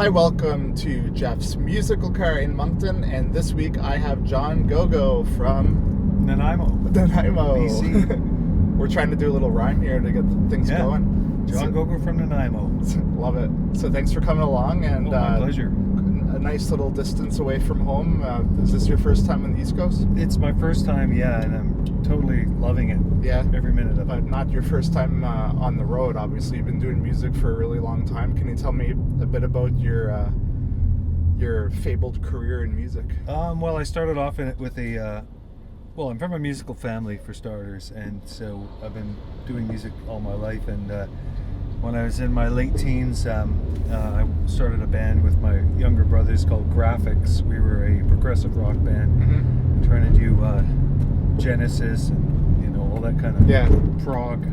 Hi, welcome to Jeff's Musical Car in Moncton, and this week I have John Gogo from Nanaimo, BC. We're trying to do a little rhyme here to get things going. John Gogo from Nanaimo. Love it. So thanks for coming along, and my pleasure. A nice little distance away from home. Is this your first time on the East Coast? It's my first time, and I'm totally loving it. Yeah, every minute of it. But not your first time on the road. Obviously, you've been doing music for a really long time. Can you tell me a bit about your fabled career in music? Well, I started off with a. I'm from a musical family for starters, and so I've been doing music all my life. And when I was in my late teens, I started a band with my younger brothers called Graphics. We were a progressive rock band, trying to do Genesis and all that kind of prog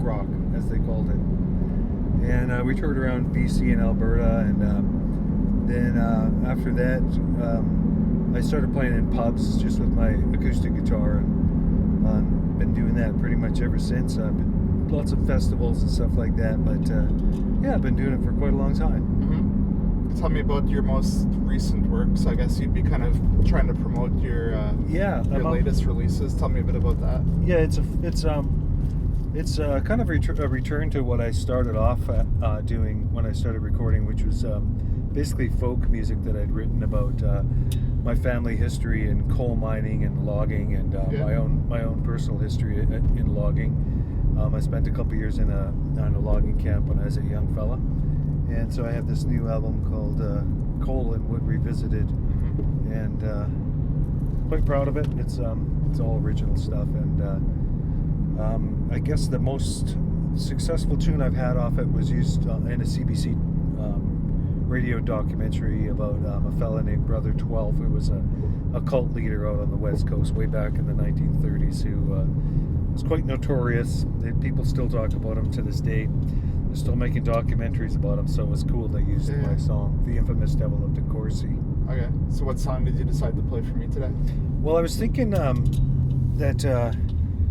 rock, as they called it. And we toured around BC and Alberta, and then after that, I started playing in pubs just with my acoustic guitar, and been doing that pretty much ever since. Lots of festivals and stuff like that, but I've been doing it for quite a long time. Tell me about your most recent works. I guess you'd be kind of trying to promote your latest releases. Tell me a bit about that. Yeah, it's kind of a return to what I started off doing when I started recording, which was basically folk music that I'd written about my family history in coal mining and logging, and my own personal history in logging. I spent a couple years on a logging camp when I was a young fella, and so I have this new album called Coal and Wood Revisited, and quite proud of it. It's all original stuff, and I guess the most successful tune I've had off it was used in a CBC radio documentary about a fella named Brother 12, who was a cult leader out on the West Coast way back in the 1930s, who was quite notorious. People still talk about him to this day. They're still making documentaries about him, so it was cool they used my song, The Infamous Devil of DeCourcy. Okay, so what song did you decide to play for me today? Well, I was thinking that,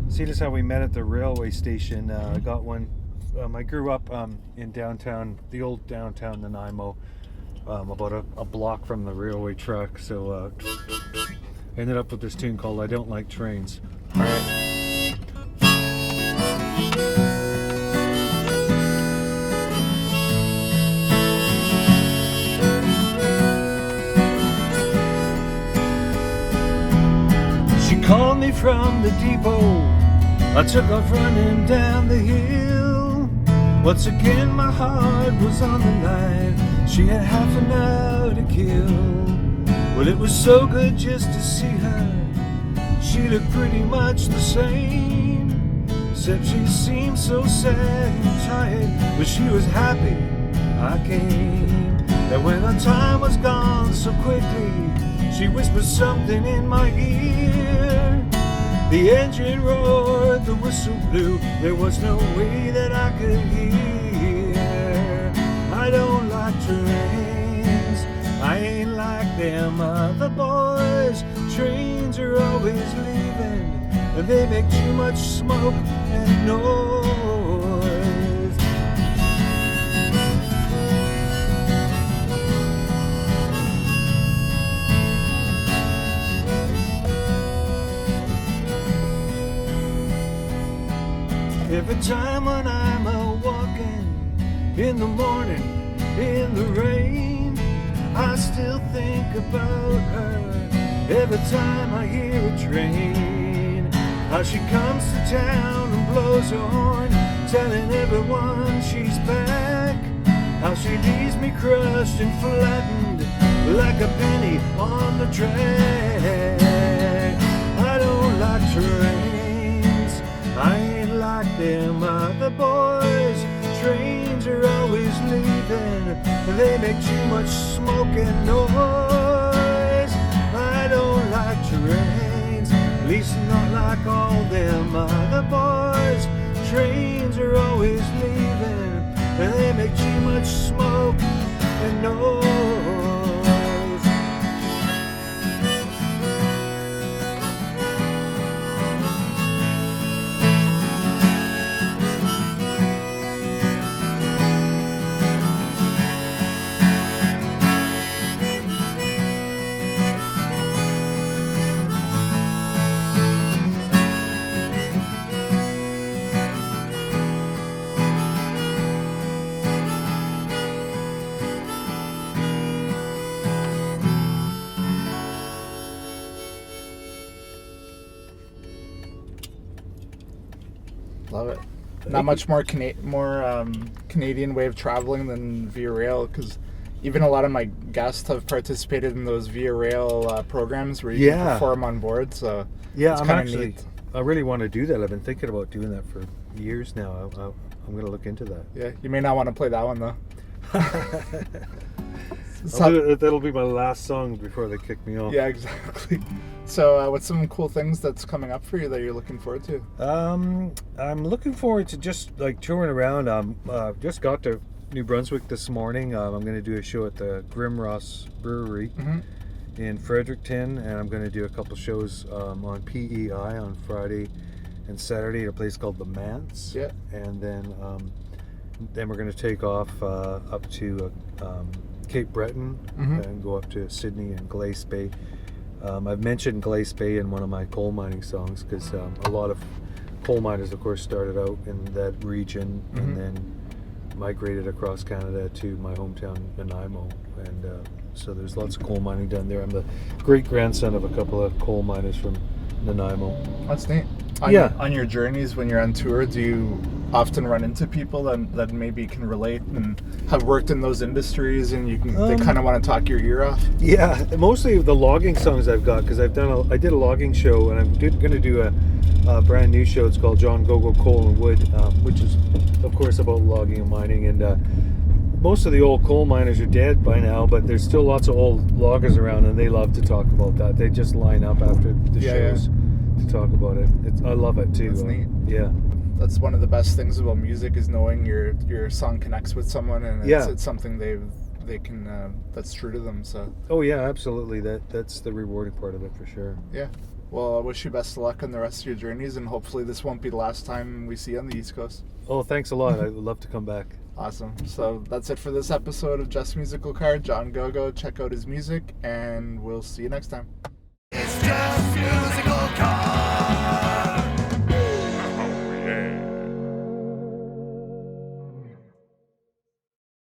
seeing as how we met at the railway station, I got one. I grew up in downtown, the old downtown Nanaimo, about a block from the railway track, so I ended up with this tune called I Don't Like Trains. All right. She called me from the depot. I took off running down the hill. Once again my heart was on the line. She had half an hour to kill. Well, it was so good just to see her. She looked pretty much the same, except she seemed so sad and tired. But she was happy I came. And when the time was gone so quickly, she whispered something in my ear. The engine roared, the whistle blew. There was no way that I could hear. I don't like trains. I ain't like them other boys. Trains are always leaving, and they make too much smoke and noise. Every time when I'm out walking in the morning, in the rain, I still think about her. Every time I hear a train, how she comes to town and blows her horn, telling everyone she's back. How she leaves me crushed and flattened like a penny on the track. I don't like trains. I ain't like them other boys. Trains are always leaving, they make too much smoke and noise. I don't like trains, at least not like all them other boys. Trains are always leaving, they make too much smoke and noise. Love it. Not much more Canadian way of traveling than via rail, because even a lot of my guests have participated in those via rail programs where you can perform on board. So yeah, it's I'm kinda actually. neat. I really want to do that. I've been thinking about doing that for years now. I'm going to look into that. Yeah, you may not want to play that one though. That'll be my last song before they kick me off. Yeah, exactly. So, what's some cool things that's coming up for you that you're looking forward to? I'm looking forward to just like touring around. Just got to New Brunswick this morning. I'm going to do a show at the Grimross Brewery in Fredericton, and I'm going to do a couple shows on PEI on Friday and Saturday at a place called the Manse. Yeah. And then we're going to take off up to Cape Breton and go up to Sydney and Glace Bay. I've mentioned Glace Bay in one of my coal mining songs because a lot of coal miners, of course, started out in that region and then migrated across Canada to my hometown, Nanaimo. And so there's lots of coal mining down there. I'm the great-grandson of a couple of coal miners from Nanaimo. That's neat. On your journeys when you're on tour, do you often run into people that maybe can relate and have worked in those industries, and they kind of want to talk your ear off? Yeah, mostly the logging songs I've got, because I did a logging show, and I'm going to do a brand new show. It's called John Gogo Coal and Wood, which is of course about logging and mining. And most of the old coal miners are dead by now, but there's still lots of old loggers around, and they love to talk about that. They just line up after the shows to talk about it. I love it too. That's neat. Yeah. That's one of the best things about music, is knowing your song connects with someone, and it's something they can that's true to them. So. Oh yeah, absolutely. That's the rewarding part of it for sure. Yeah. Well, I wish you best of luck on the rest of your journeys, and hopefully this won't be the last time we see you on the East Coast. Oh, thanks a lot. I would love to come back. Awesome. So that's it for this episode of Just Musical Car. John Gogo. Check out his music, and we'll see you next time. It's just music.